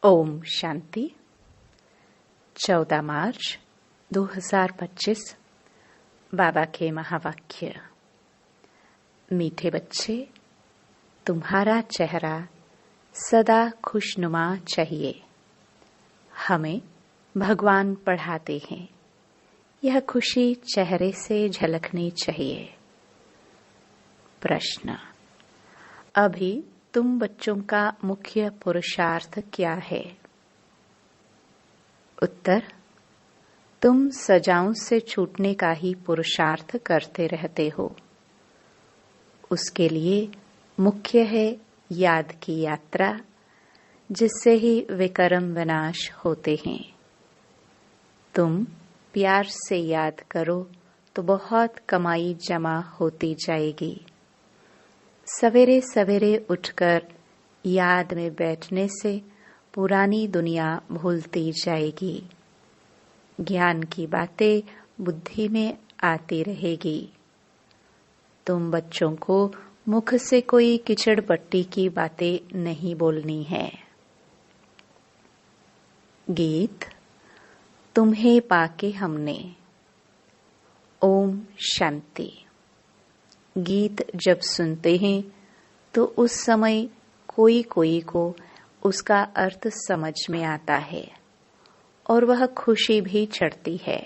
ओम शांति। 14 मार्च 2025। बाबा के महावाक्य। मीठे बच्चे, तुम्हारा चेहरा सदा खुशनुमा चाहिए। हमें भगवान पढ़ाते हैं, यह खुशी चेहरे से झलकनी चाहिए। प्रश्न: अभी तुम बच्चों का मुख्य पुरुषार्थ क्या है? उत्तर: तुम सजाओं से छूटने का ही पुरुषार्थ करते रहते हो। उसके लिए मुख्य है याद की यात्रा, जिससे ही विकर्म विनाश होते हैं। तुम प्यार से याद करो तो बहुत कमाई जमा होती जाएगी। सवेरे सवेरे उठकर याद में बैठने से पुरानी दुनिया भूलती जाएगी। ज्ञान की बातें बुद्धि में आती रहेगी। तुम बच्चों को मुख से कोई कीचड़ पट्टी की बातें नहीं बोलनी है। गीत तुम्हें पाके हमने। ओम शांति। गीत जब सुनते हैं तो उस समय कोई कोई को उसका अर्थ समझ में आता है और वह खुशी भी चढ़ती है।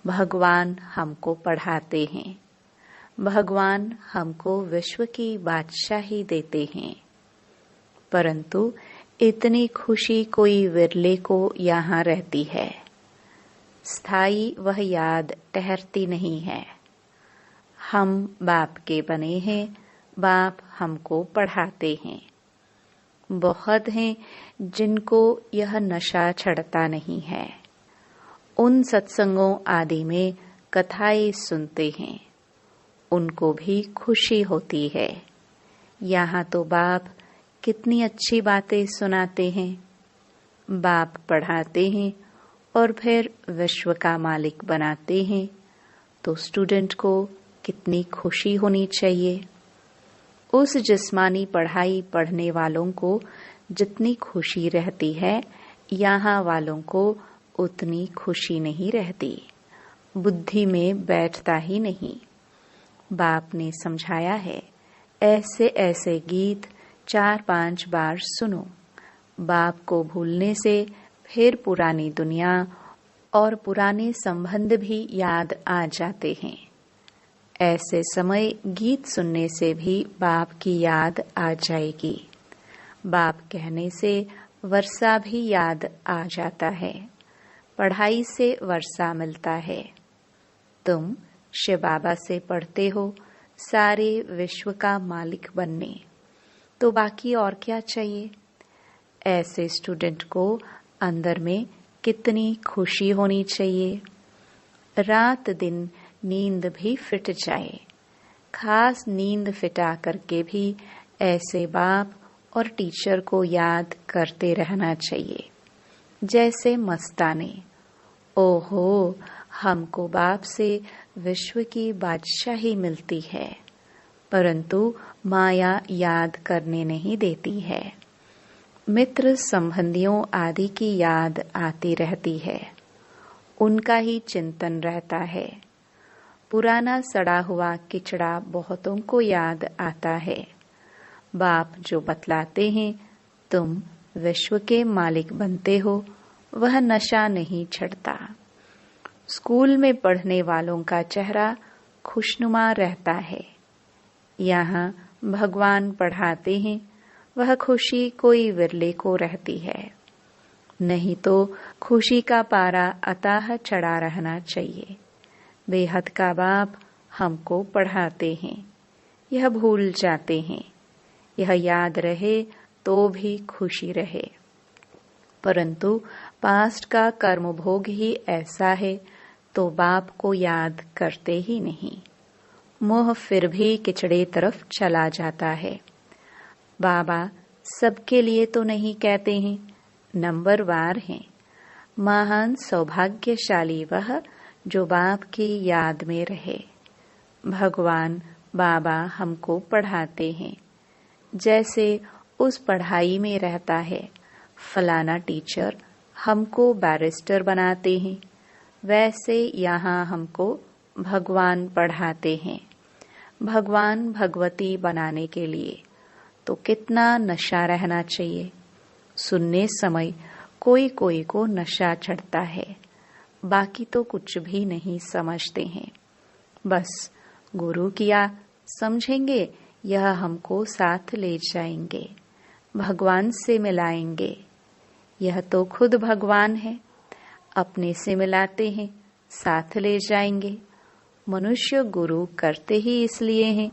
भगवान हमको पढ़ाते हैं, भगवान हमको विश्व की बादशाही देते हैं, परंतु इतनी खुशी कोई विरले को यहाँ रहती है। स्थायी वह याद ठहरती नहीं है। हम बाप के बने हैं, बाप हमको पढ़ाते हैं। बहुत हैं जिनको यह नशा चढ़ता नहीं है। उन सत्संगों आदि में कथाएं सुनते हैं, उनको भी खुशी होती है। यहाँ तो बाप कितनी अच्छी बातें सुनाते हैं। बाप पढ़ाते हैं और फिर विश्व का मालिक बनाते हैं, तो स्टूडेंट को कितनी खुशी होनी चाहिए। उस जिस्मानी पढ़ाई पढ़ने वालों को जितनी खुशी रहती है, यहाँ वालों को उतनी खुशी नहीं रहती, बुद्धि में बैठता ही नहीं। बाप ने समझाया है, ऐसे ऐसे गीत 4-5 बार सुनो। बाप को भूलने से फिर पुरानी दुनिया और पुराने संबंध भी याद आ जाते हैं। ऐसे समय गीत सुनने से भी बाप की याद आ जाएगी। बाप कहने से वर्षा भी याद आ जाता है। पढ़ाई से वर्षा मिलता है। तुम शिव बाबा से पढ़ते हो सारे विश्व का मालिक बनने, तो बाकी और क्या चाहिए। ऐसे स्टूडेंट को अंदर में कितनी खुशी होनी चाहिए। रात दिन नींद भी फिट जाए। खास नींद फिटा करके भी ऐसे बाप और टीचर को याद करते रहना चाहिए, जैसे मस्ताने। ओहो, हमको बाप से विश्व की बादशाही मिलती है, परंतु माया याद करने नहीं देती है। मित्र संबंधियों आदि की याद आती रहती है, उनका ही चिंतन रहता है। पुराना सड़ा हुआ किचड़ा बहुतों को याद आता है। बाप जो बतलाते हैं, तुम विश्व के मालिक बनते हो, वह नशा नहीं चढ़ता। स्कूल में पढ़ने वालों का चेहरा खुशनुमा रहता है। यहाँ भगवान पढ़ाते हैं, वह खुशी कोई विरले को रहती है। नहीं तो खुशी का पारा अताह चढ़ा रहना चाहिए। बेहद का बाप हमको पढ़ाते हैं, यह भूल जाते हैं। यह याद रहे तो भी खुशी रहे, परंतु पास्ट का कर्म भोग ही ऐसा है, तो बाप को याद करते ही नहीं। मोह फिर भी किचड़े तरफ चला जाता है। बाबा सबके लिए तो नहीं कहते हैं, नंबरवार हैं। महान सौभाग्यशाली वह जो बाप की याद में रहे। भगवान बाबा हमको पढ़ाते हैं, जैसे उस पढ़ाई में रहता है फलाना टीचर हमको बैरिस्टर बनाते हैं, वैसे यहाँ हमको भगवान पढ़ाते हैं। भगवान भगवती बनाने के लिए तो कितना नशा रहना चाहिए। सुनने समय कोई कोई को नशा चढ़ता है, बाकी तो कुछ भी नहीं समझते हैं। बस गुरु किया समझेंगे, यह हमको साथ ले जाएंगे, भगवान से मिलाएंगे। यह तो खुद भगवान है, अपने से मिलाते हैं, साथ ले जाएंगे। मनुष्य गुरु करते ही इसलिए हैं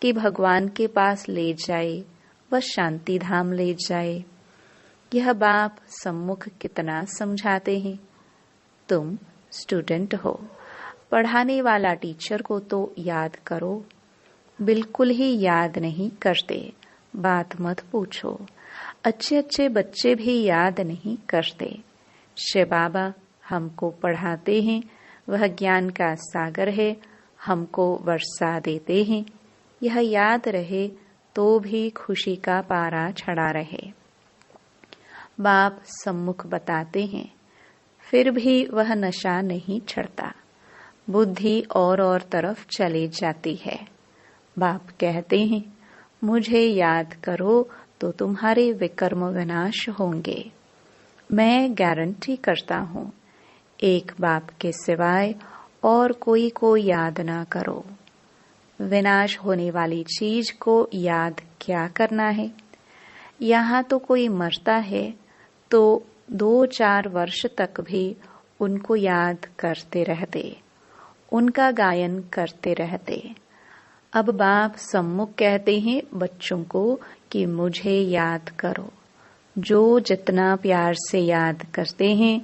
कि भगवान के पास ले जाए, बस शांति धाम ले जाए। यह बाप सम्मुख कितना समझाते हैं। तुम स्टूडेंट हो, पढ़ाने वाला टीचर को तो याद करो। बिल्कुल ही याद नहीं करते, बात मत पूछो। अच्छे अच्छे बच्चे भी याद नहीं करते। शिव बाबा हमको पढ़ाते हैं, वह ज्ञान का सागर है, हमको वर्षा देते हैं। यह याद रहे तो भी खुशी का पारा चढ़ा रहे। बाप सम्मुख बताते हैं, फिर भी वह नशा नहीं चढ़ता, बुद्धि और तरफ चली जाती है। बाप कहते हैं, मुझे याद करो तो तुम्हारे विकर्म विनाश होंगे। मैं गारंटी करता हूँ, एक बाप के सिवाय और कोई को याद ना करो। विनाश होने वाली चीज को याद क्या करना है। यहाँ तो कोई मरता है तो 2-4 वर्ष तक भी उनको याद करते रहते, उनका गायन करते रहते। अब बाप सम्मुख कहते हैं बच्चों को कि मुझे याद करो। जो जितना प्यार से याद करते हैं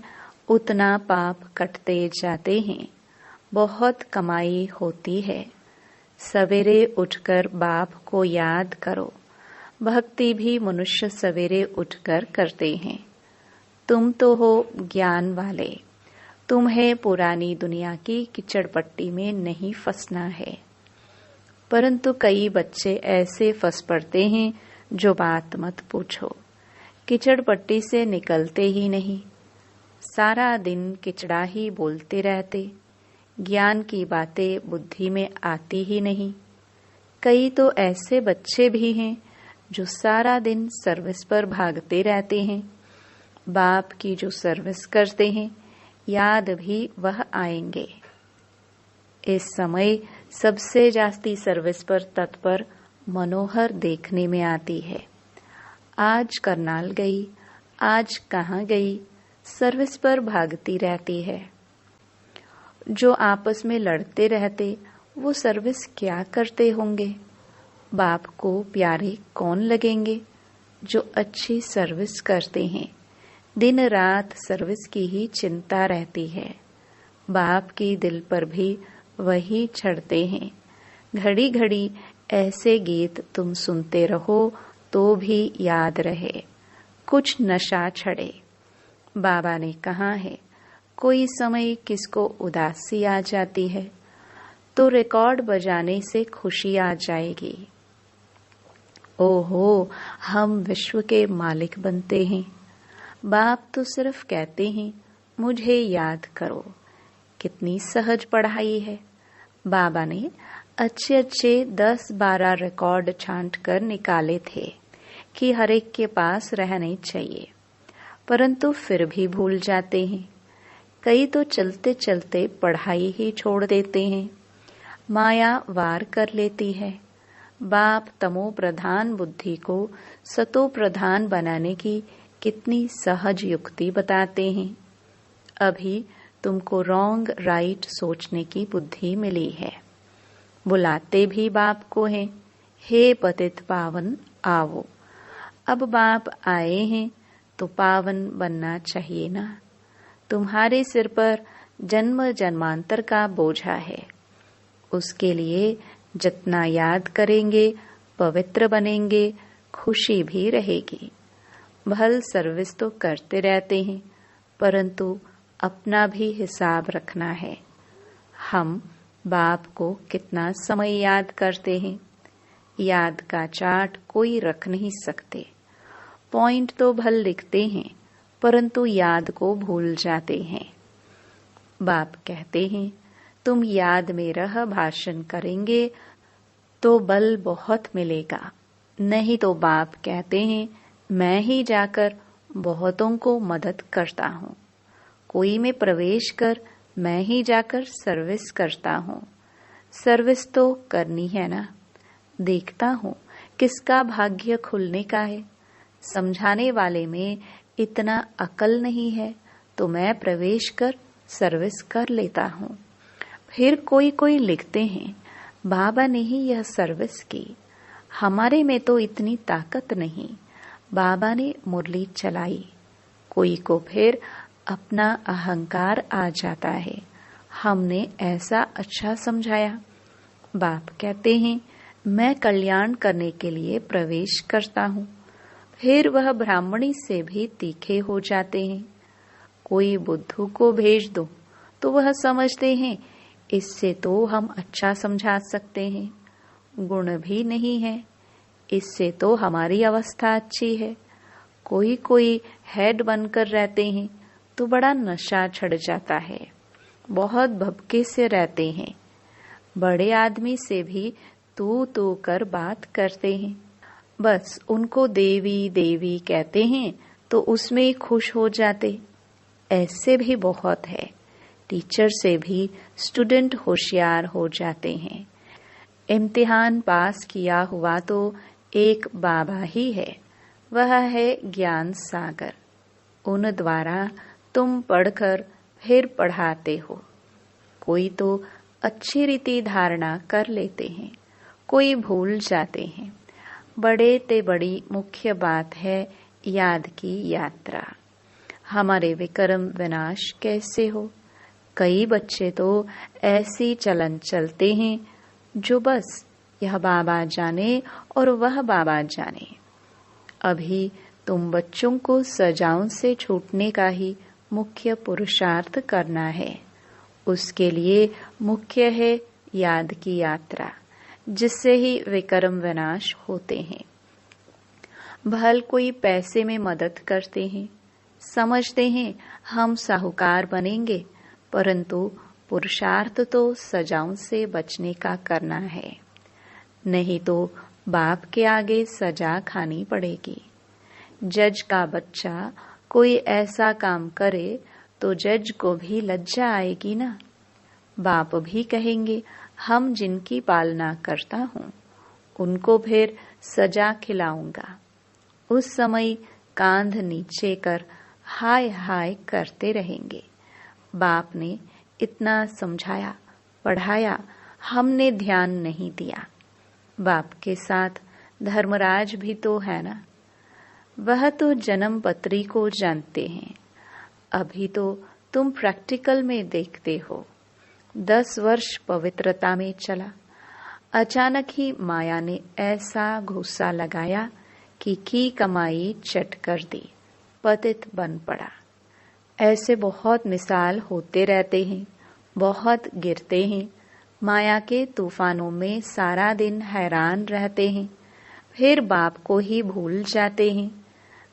उतना पाप कटते जाते हैं, बहुत कमाई होती है। सवेरे उठकर बाप को याद करो। भक्ति भी मनुष्य सवेरे उठकर करते हैं। तुम तो हो ज्ञान वाले, तुम्हें पुरानी दुनिया की कीचड़ पट्टी में नहीं फंसना है। परंतु कई बच्चे ऐसे फंस पड़ते हैं जो बात मत पूछो, कीचड़ पट्टी से निकलते ही नहीं। सारा दिन किचड़ा ही बोलते रहते, ज्ञान की बातें बुद्धि में आती ही नहीं। कई तो ऐसे बच्चे भी हैं जो सारा दिन सर्विस पर भागते रहते हैं। बाप की जो सर्विस करते हैं याद भी वह आएंगे। इस समय सबसे जास्ती सर्विस पर तत्पर मनोहर देखने में आती है। आज करनाल गई, आज कहाँ गई, सर्विस पर भागती रहती है। जो आपस में लड़ते रहते वो सर्विस क्या करते होंगे। बाप को प्यारे कौन लगेंगे जो अच्छी सर्विस करते हैं। दिन रात सर्विस की ही चिंता रहती है। बाप की दिल पर भी वही चढ़ते हैं। घड़ी घड़ी ऐसे गीत तुम सुनते रहो तो भी याद रहे, कुछ नशा चढ़े। बाबा ने कहा है, कोई समय किसको उदासी आ जाती है तो रिकॉर्ड बजाने से खुशी आ जाएगी। ओहो, हम विश्व के मालिक बनते हैं। बाप तो सिर्फ कहते हैं मुझे याद करो। कितनी सहज पढ़ाई है। बाबा ने अच्छे अच्छे 10-12 रिकॉर्ड छांट कर निकाले थे कि हर एक के पास रहने चाहिए, परंतु फिर भी भूल जाते हैं। कई तो चलते चलते पढ़ाई ही छोड़ देते हैं। माया वार कर लेती है। बाप तमो प्रधान बुद्धि को सतो प्रधान बनाने की कितनी सहज युक्ति बताते हैं। अभी तुमको रॉन्ग राइट सोचने की बुद्धि मिली है। बुलाते भी बाप को हैं, हे पतित पावन आओ। अब बाप आए हैं तो पावन बनना चाहिए ना। तुम्हारे सिर पर जन्म जन्मांतर का बोझा है। उसके लिए जितना याद करेंगे पवित्र बनेंगे, खुशी भी रहेगी। भल सर्विस तो करते रहते हैं, परंतु अपना भी हिसाब रखना है। हम बाप को कितना समय याद करते हैं। याद का चार्ट कोई रख नहीं सकते। पॉइंट तो भल लिखते हैं, परंतु याद को भूल जाते हैं। बाप कहते हैं, तुम याद में रह भाषण करेंगे तो बल बहुत मिलेगा। नहीं तो बाप कहते हैं, मैं ही जाकर बहुतों को मदद करता हूँ। कोई में प्रवेश कर मैं ही जाकर सर्विस करता हूँ। सर्विस तो करनी है ना। देखता हूँ किसका भाग्य खुलने का है। समझाने वाले में इतना अकल नहीं है तो मैं प्रवेश कर सर्विस कर लेता हूँ। फिर कोई कोई लिखते हैं, बाबा ने ही यह सर्विस की, हमारे में तो इतनी ताकत नहीं, बाबा ने मुरली चलाई। कोई को फिर अपना अहंकार आ जाता है, हमने ऐसा अच्छा समझाया। बाप कहते हैं, मैं कल्याण करने के लिए प्रवेश करता हूँ। फिर वह ब्राह्मणी से भी तीखे हो जाते हैं। कोई बुद्धू को भेज दो तो वह समझते हैं, इससे तो हम अच्छा समझा सकते हैं, गुण भी नहीं है, इससे तो हमारी अवस्था अच्छी है। कोई कोई हेड बनकर रहते हैं तो बड़ा नशा चढ़ जाता है, बहुत भपके से रहते हैं। बड़े आदमी से भी तू कर बात करते हैं, बस उनको देवी देवी कहते हैं तो उसमें खुश हो जाते। ऐसे भी बहुत है। टीचर से भी स्टूडेंट होशियार हो जाते हैं। इम्तिहान पास किया हुआ तो एक बाबा ही है, वह है ज्ञान सागर। उन द्वारा तुम पढ़कर फिर पढ़ाते हो। कोई तो अच्छी रीति धारणा कर लेते हैं, कोई भूल जाते हैं। बड़े ते बड़ी मुख्य बात है याद की यात्रा। हमारे विक्रम विनाश कैसे हो। कई बच्चे तो ऐसी चलन चलते हैं जो बस यह बाबा जाने और वह बाबा जाने। अभी तुम बच्चों को सजाओं से छूटने का ही मुख्य पुरुषार्थ करना है। उसके लिए मुख्य है याद की यात्रा, जिससे ही विक्रम विनाश होते हैं। भल कोई पैसे में मदद करते हैं, समझते हैं हम साहूकार बनेंगे, परंतु पुरुषार्थ तो सजाओं से बचने का करना है, नहीं तो बाप के आगे सजा खानी पड़ेगी। जज का बच्चा कोई ऐसा काम करे तो जज को भी लज्जा आएगी ना। बाप भी कहेंगे, हम जिनकी पालना करता हूँ उनको फिर सजा खिलाऊंगा। उस समय कांध नीचे कर हाय हाय करते रहेंगे। बाप ने इतना समझाया पढ़ाया, हमने ध्यान नहीं दिया। बाप के साथ धर्मराज भी तो है ना, वह तो जन्म पत्री को जानते हैं। अभी तो तुम प्रैक्टिकल में देखते हो। 10 वर्ष पवित्रता में चला, अचानक ही माया ने ऐसा घूसा लगाया कि कमाई चट कर दी, पतित बन पड़ा। ऐसे बहुत मिसाल होते रहते हैं, बहुत गिरते हैं, माया के तूफानों में सारा दिन हैरान रहते हैं, फिर बाप को ही भूल जाते हैं।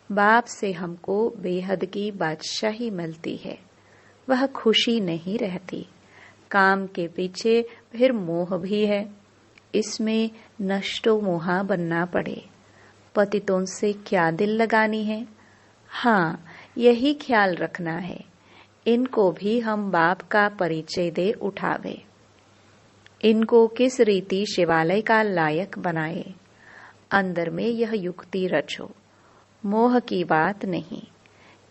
बाप से हमको बेहद की बादशाही मिलती है, वह खुशी नहीं रहती। काम के पीछे फिर मोह भी है, इसमें नष्टो मोहा बनना पड़े। पतितों से क्या दिल लगानी है। हाँ, यही ख्याल रखना है, इनको भी हम बाप का परिचय दे उठावे, इनको किस रीति शिवालय का लायक बनाए। अंदर में यह युक्ति रचो, मोह की बात नहीं।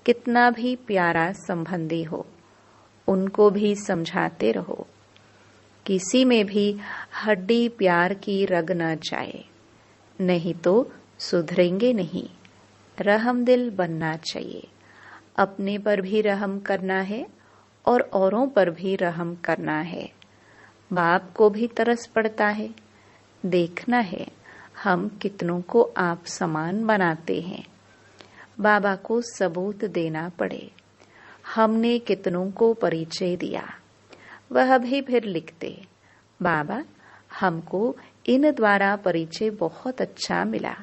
कितना भी प्यारा संबंधी हो, उनको भी समझाते रहो। किसी में भी हड्डी प्यार की रग न जाए, नहीं तो सुधरेंगे नहीं। रहम दिल बनना चाहिए। अपने पर भी रहम करना है और औरों पर भी रहम करना है। बाप को भी तरस पड़ता है, देखना है हम कितनों को आप समान बनाते हैं। बाबा को सबूत देना पड़े, हमने कितनों को परिचय दिया। वह भी फिर लिखते, बाबा हमको इन द्वारा परिचय बहुत अच्छा मिला।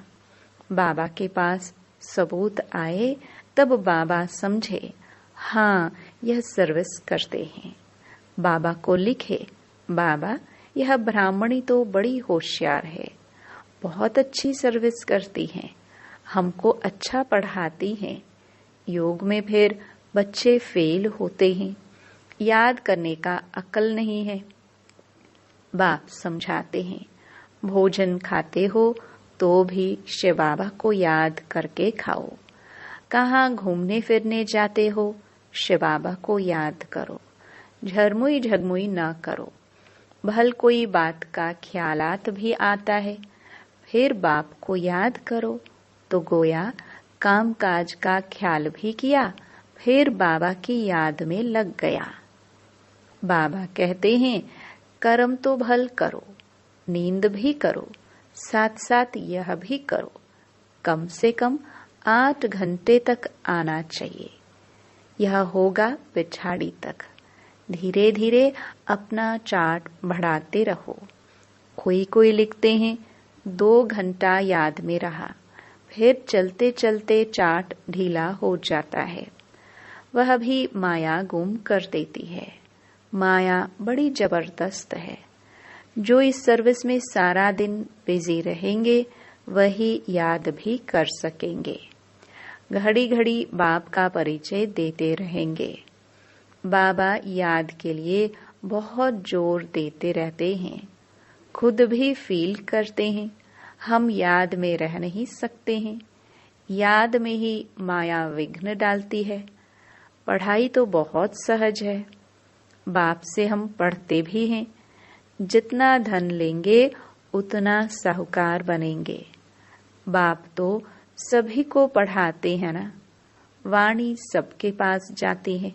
बाबा के पास सबूत आए तब बाबा समझे, हाँ यह सर्विस करते हैं। बाबा को लिखे, बाबा यह ब्राह्मणी तो बड़ी होशियार है, बहुत अच्छी सर्विस करती हैं, हमको अच्छा पढ़ाती हैं। योग में फिर बच्चे फेल होते हैं, याद करने का अक्ल नहीं है। बाप समझाते हैं, भोजन खाते हो तो भी शिव बाबा को याद करके खाओ। कहाँ घूमने फिरने जाते हो, शिव बाबा को याद करो। झरमुई झगमुई ना करो। भल कोई बात का ख्यालात भी आता है, फिर बाप को याद करो तो गोया काम काज का ख्याल भी किया, फिर बाबा की याद में लग गया। बाबा कहते हैं, कर्म तो भल करो, नींद भी करो, साथ साथ यह भी करो। कम से कम 8 घंटे तक आना चाहिए। यह होगा पिछाड़ी तक। धीरे धीरे अपना चार्ट बढ़ाते रहो। कोई लिखते हैं 2 घंटा याद में रहा, फिर चलते चलते चार्ट ढीला हो जाता है। वह भी माया गुम कर देती है। माया बड़ी जबरदस्त है। जो इस सर्विस में सारा दिन बिजी रहेंगे वही याद भी कर सकेंगे। घड़ी घड़ी बाप का परिचय देते रहेंगे। बाबा याद के लिए बहुत जोर देते रहते हैं। खुद भी फील करते हैं, हम याद में रह नहीं सकते हैं। याद में ही माया विघ्न डालती है। पढ़ाई तो बहुत सहज है। बाप से हम पढ़ते भी हैं। जितना धन लेंगे उतना साहूकार बनेंगे। बाप तो सभी को पढ़ाते हैं ना। वाणी सबके पास जाती है,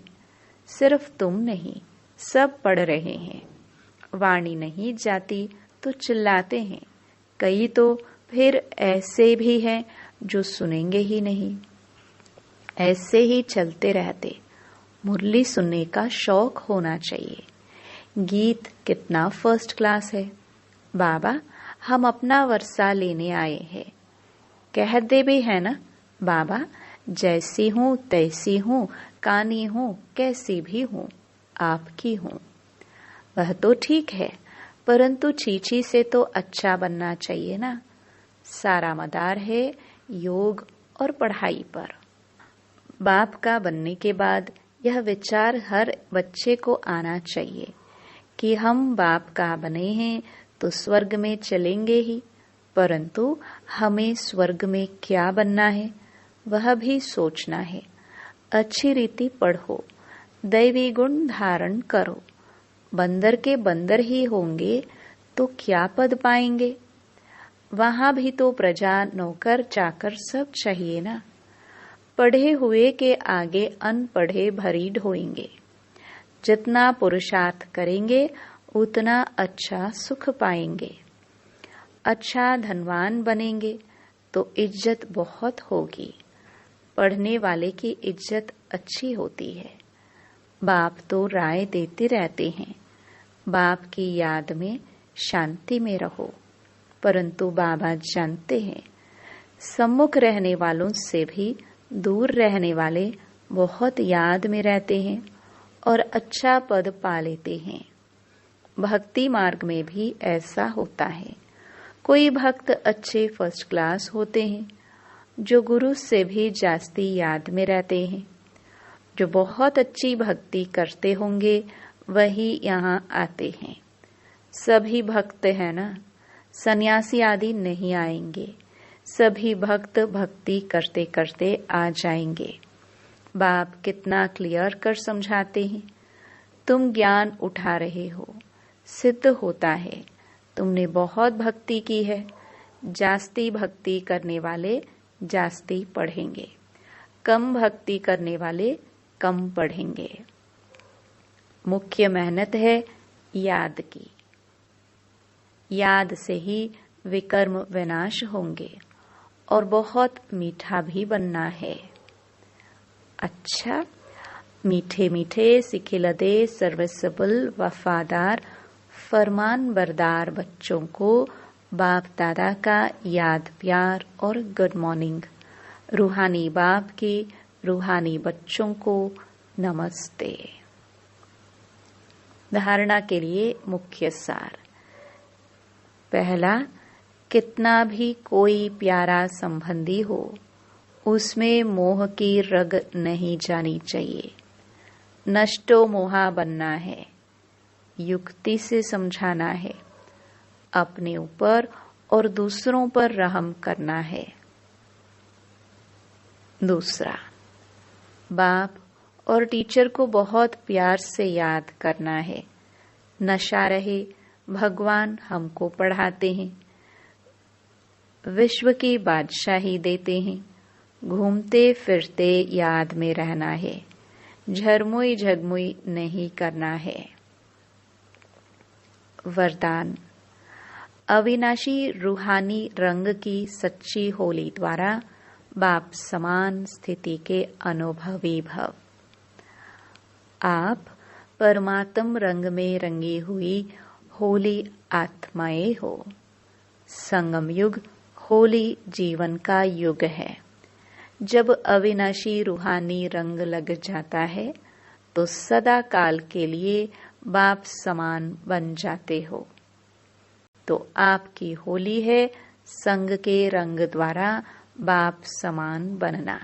सिर्फ तुम नहीं, सब पढ़ रहे हैं। वाणी नहीं जाती तो चिल्लाते हैं। कई तो फिर ऐसे भी हैं जो सुनेंगे ही नहीं, ऐसे ही चलते रहते। मुरली सुनने का शौक होना चाहिए। गीत कितना फर्स्ट क्लास है। बाबा हम अपना वर्षा लेने आए हैं। कह दे भी है ना, बाबा जैसी हूँ तैसी हूँ, कानी हूँ कैसी भी हूँ, आपकी हूँ। वह तो ठीक है, परंतु चीची से तो अच्छा बनना चाहिए ना। सारा मदार है योग और पढ़ाई पर। बाप का बनने के बाद यह विचार हर बच्चे को आना चाहिए कि हम बाप का बने हैं तो स्वर्ग में चलेंगे ही, परंतु हमें स्वर्ग में क्या बनना है वह भी सोचना है। अच्छी रीति पढ़ो, दैवी गुण धारण करो। बंदर के बंदर ही होंगे तो क्या पद पाएंगे। वहां भी तो प्रजा नौकर चाकर सब चाहिए ना। पढ़े हुए के आगे अनपढ़े भरी ढोएंगे। जितना पुरुषार्थ करेंगे उतना अच्छा सुख पाएंगे। अच्छा धनवान बनेंगे तो इज्जत बहुत होगी। पढ़ने वाले की इज्जत अच्छी होती है। बाप तो राय देते रहते हैं, बाप की याद में शांति में रहो। परंतु बाबा जानते हैं सम्मुख रहने वालों से भी दूर रहने वाले बहुत याद में रहते हैं और अच्छा पद पा लेते हैं। भक्ति मार्ग में भी ऐसा होता है। कोई भक्त अच्छे फर्स्ट क्लास होते हैं जो गुरु से भी जास्ती याद में रहते हैं। जो बहुत अच्छी भक्ति करते होंगे वही यहाँ आते हैं। सभी भक्त है ना, सन्यासी आदि नहीं आएंगे। सभी भक्त भक्ति करते करते आ जाएंगे। बाप कितना क्लियर कर समझाते हैं। तुम ज्ञान उठा रहे हो, सिद्ध होता है तुमने बहुत भक्ति की है। जास्ती भक्ति करने वाले जास्ती पढ़ेंगे, कम भक्ति करने वाले कम पढ़ेंगे। मुख्य मेहनत है याद की। याद से ही विकर्म विनाश होंगे और बहुत मीठा भी बनना है। अच्छा, मीठे मीठे सिखिलदे सर्विसेबल वफादार फरमान बरदार बच्चों को बाप दादा का याद प्यार और गुड मॉर्निंग। रूहानी बाप के रूहानी बच्चों को नमस्ते। धारणा के लिए मुख्य सार। पहला, कितना भी कोई प्यारा संबंधी हो, उसमें मोह की रग नहीं जानी चाहिए। नष्टो मोहा बनना है, युक्ति से समझाना है, अपने ऊपर और दूसरों पर रहम करना है। दूसरा, बाप और टीचर को बहुत प्यार से याद करना है। नशा रहे, भगवान हमको पढ़ाते हैं, विश्व की बादशाही देते हैं, घूमते फिरते याद में रहना है, झरमुई झगमुई नहीं करना है। वरदान। अविनाशी रूहानी रंग की सच्ची होली द्वारा बाप समान स्थिति के अनुभवी भव। आप परमात्म रंग में रंगी हुई होली आत्माएं हो। संगम युग होली जीवन का युग है। जब अविनाशी रूहानी रंग लग जाता है तो सदा काल के लिए बाप समान बन जाते हो। तो आपकी होली है संग के रंग द्वारा बाप समान बनना।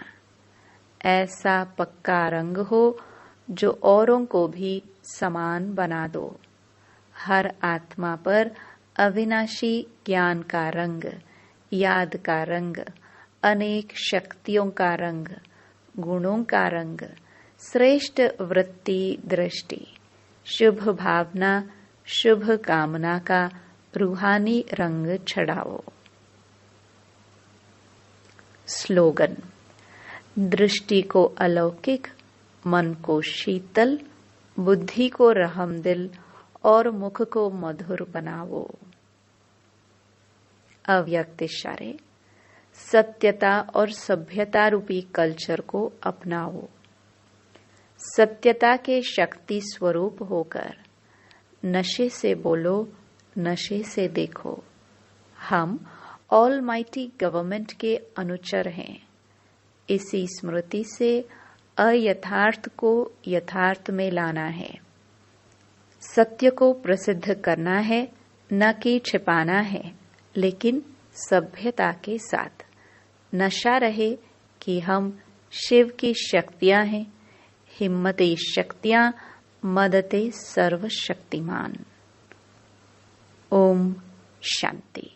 ऐसा पक्का रंग हो जो औरों को भी समान बना दो। हर आत्मा पर अविनाशी ज्ञान का रंग, याद का रंग, अनेक शक्तियों का रंग, गुणों का रंग, श्रेष्ठ वृत्ति दृष्टि, शुभ भावना, शुभ कामना का रूहानी रंग छड़ाओ। स्लोगन। दृष्टि को अलौकिक, मन को शीतल, बुद्धि को रहमदिल और मुख को मधुर बनाओ। अव्यक्त इशारे। सत्यता और सभ्यता रूपी कल्चर को अपनाओ। सत्यता के शक्ति स्वरूप होकर नशे से बोलो, नशे से देखो। हम ऑलमाइटी गवर्नमेंट के अनुचर हैं। इसी स्मृति से अयथार्थ को यथार्थ में लाना है। सत्य को प्रसिद्ध करना है, न कि छिपाना है, लेकिन सभ्यता के साथ। नशा रहे कि हम शिव की शक्तियां हैं, हिम्मते शक्तियां, मदते सर्वशक्तिमान। ओम शांति।